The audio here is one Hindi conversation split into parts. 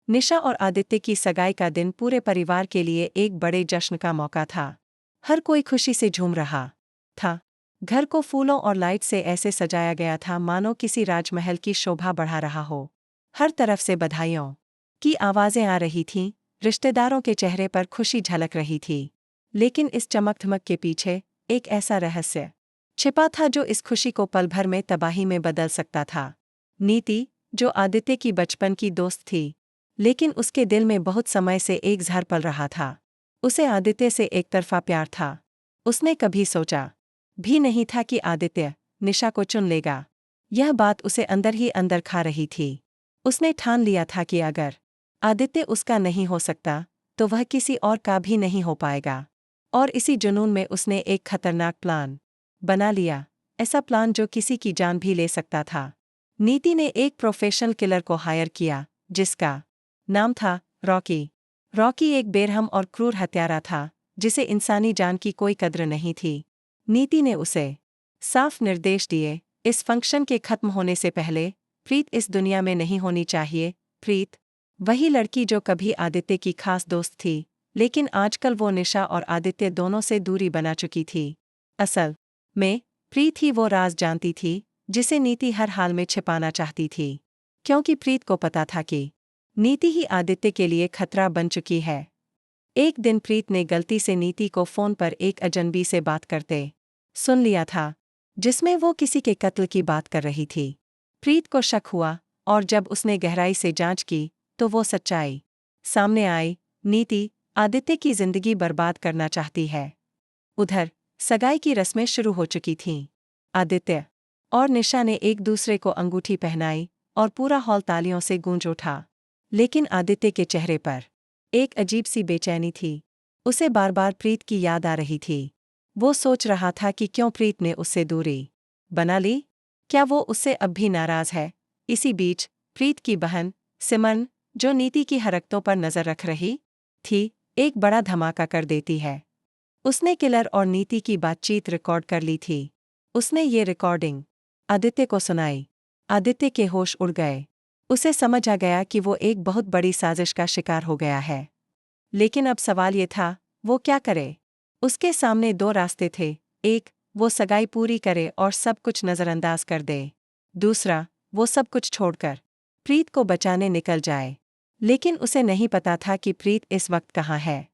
निशा और आदित्य की सगाई का दिन पूरे परिवार के लिए एक बड़े जश्न का मौका था। हर कोई खुशी से झूम रहा था। घर को फूलों और लाइट से ऐसे सजाया गया था मानो किसी राजमहल की शोभा बढ़ा रहा हो। हर तरफ से बधाइयों की आवाजें आ रही थीं, रिश्तेदारों के चेहरे पर खुशी झलक रही थी। लेकिन इस चमक-धमक के पीछे एक ऐसा रहस्य छिपा था जो इस खुशी को पल भर में तबाही में बदल सकता था। नीति, जो आदित्य की बचपन की दोस्त थी, लेकिन उसके दिल में बहुत समय से एक ज़हर पल रहा था। उसे आदित्य से एकतरफा प्यार था। उसने कभी सोचा भी नहीं था कि आदित्य निशा को चुन लेगा। यह बात उसे अंदर ही अंदर खा रही थी। उसने ठान लिया था कि अगर आदित्य उसका नहीं हो सकता, तो वह किसी और का भी नहीं हो पाएगा। और इसी जुनून में उसने एक खतरनाक प्लान बना लिया, ऐसा प्लान जो किसी की जान भी ले सकता था। नीति ने एक प्रोफेशनल किलर को हायर किया, जिसका नाम था रॉकी। रॉकी एक बेरहम और क्रूर हत्यारा था, जिसे इंसानी जान की कोई कद्र नहीं थी। नीति ने उसे साफ निर्देश दिए, इस फंक्शन के खत्म होने से पहले प्रीत इस दुनिया में नहीं होनी चाहिए। प्रीत, वही लड़की जो कभी आदित्य की खास दोस्त थी, लेकिन आजकल वो निशा और आदित्य दोनों से दूरी बना चुकी थी। असल में प्रीत ही वो राज जानती थी, जिसे नीति हर हाल में छिपाना चाहती थी। क्योंकि प्रीत को पता था कि नीति ही आदित्य के लिए खतरा बन चुकी है। एक दिन प्रीत ने गलती से नीति को फोन पर एक अजनबी से बात करते सुन लिया था, जिसमें वो किसी के कत्ल की बात कर रही थी। प्रीत को शक हुआ, और जब उसने गहराई से जांच की, तो वो सच्चाई सामने आई। नीति आदित्य की जिंदगी बर्बाद करना चाहती है। उधर सगाई की रस्में शुरू हो चुकी थीं। आदित्य और निशा ने एक दूसरे को अंगूठी पहनाई, और पूरा हॉल तालियों से गूंज उठा। लेकिन आदित्य के चेहरे पर एक अजीब सी बेचैनी थी। उसे बार बार प्रीत की याद आ रही थी। वो सोच रहा था कि क्यों प्रीत ने उससे दूरी बना ली। क्या वो उससे अब भी नाराज है? इसी बीच प्रीत की बहन सिमरन, जो नीति की हरकतों पर नजर रख रही थी, एक बड़ा धमाका कर देती है। उसने किलर और नीति की बातचीत रिकॉर्ड कर ली थी। उसने ये रिकॉर्डिंग आदित्य को सुनाई। आदित्य के होश उड़ गए। उसे समझ आ गया कि वो एक बहुत बड़ी साजिश का शिकार हो गया है। लेकिन अब सवाल ये था, वो क्या करे? उसके सामने दो रास्ते थे। एक, वो सगाई पूरी करे और सब कुछ नज़रअंदाज कर दे। दूसरा, वो सब कुछ छोड़कर प्रीत को बचाने निकल जाए। लेकिन उसे नहीं पता था कि प्रीत इस वक्त कहाँ है।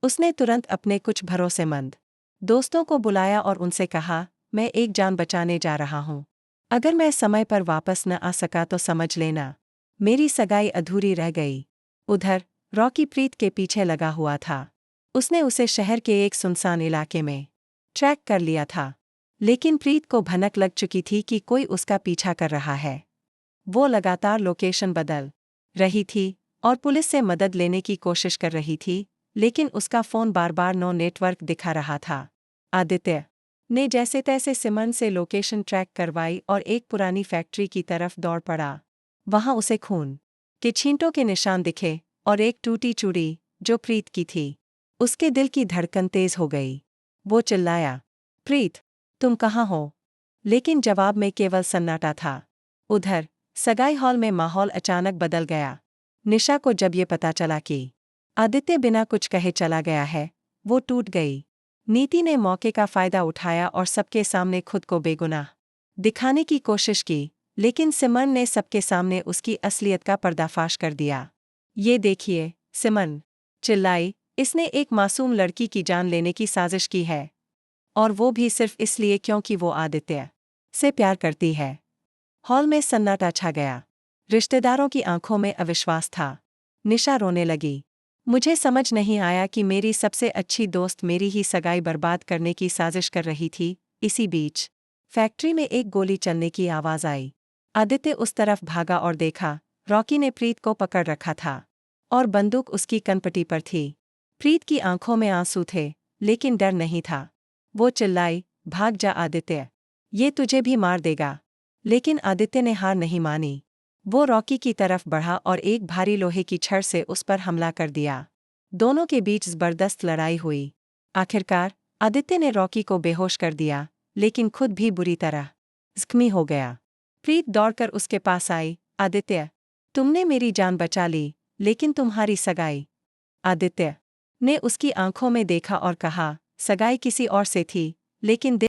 उसने तुरंत अपने कुछ भरोसेमंद दोस्तों को बुलाया और उनसे कहा, मैं एक जान बचाने जा रहा हूँ। अगर मैं समय पर वापस न आ सका तो समझ लेना, मेरी सगाई अधूरी रह गई। उधर रॉकी प्रीत के पीछे लगा हुआ था। उसने उसे शहर के एक सुनसान इलाके में ट्रैक कर लिया था। लेकिन प्रीत को भनक लग चुकी थी कि कोई उसका पीछा कर रहा है। वो लगातार लोकेशन बदल रही थी और पुलिस से मदद लेने की कोशिश कर रही थी, लेकिन उसका फोन बार बार नो नेटवर्क दिखा रहा था। आदित्य ने जैसे तैसे सिमरन से लोकेशन ट्रैक करवाई और एक पुरानी फैक्ट्री की तरफ दौड़ पड़ा। वहां उसे खून के छींटों के निशान दिखे और एक टूटी चूड़ी जो प्रीत की थी। उसके दिल की धड़कन तेज हो गई। वो चिल्लाया, प्रीत, तुम कहाँ हो? लेकिन जवाब में केवल सन्नाटा था। उधर सगाई हॉल में माहौल अचानक बदल गया। निशा को जब ये पता चला कि आदित्य बिना कुछ कहे चला गया है, वो टूट गई। नीति ने मौके का फायदा उठाया और सबके सामने खुद को बेगुनाह दिखाने की कोशिश की, लेकिन सिमरन ने सबके सामने उसकी असलियत का पर्दाफाश कर दिया। ये देखिए, सिमरन चिल्लाई, इसने एक मासूम लड़की की जान लेने की साजिश की है, और वो भी सिर्फ इसलिए क्योंकि वो आदित्य से प्यार करती है। हॉल में सन्नाटा छा गया। रिश्तेदारों की आंखों में अविश्वास था। निशा रोने लगी। मुझे समझ नहीं आया कि मेरी सबसे अच्छी दोस्त मेरी ही सगाई बर्बाद करने की साजिश कर रही थी। इसी बीच फैक्ट्री में एक गोली चलने की आवाज आई। आदित्य उस तरफ भागा और देखा, रॉकी ने प्रीत को पकड़ रखा था और बंदूक उसकी कनपटी पर थी। प्रीत की आंखों में आंसू थे, लेकिन डर नहीं था। वो चिल्लाई, भाग जा आदित्य, ये तुझे भी मार देगा। लेकिन आदित्य ने हार नहीं मानी। वो रॉकी की तरफ बढ़ा और एक भारी लोहे की छड़ से उस पर हमला कर दिया। दोनों के बीच जबरदस्त लड़ाई हुई। आखिरकार आदित्य ने रॉकी को बेहोश कर दिया, लेकिन खुद भी बुरी तरह जख्मी हो गया। प्रीत दौड़कर उसके पास आई, आदित्य, तुमने मेरी जान बचा ली, लेकिन तुम्हारी सगाई? आदित्य ने उसकी आंखों में देखा और कहा, सगाई किसी और से थी, लेकिन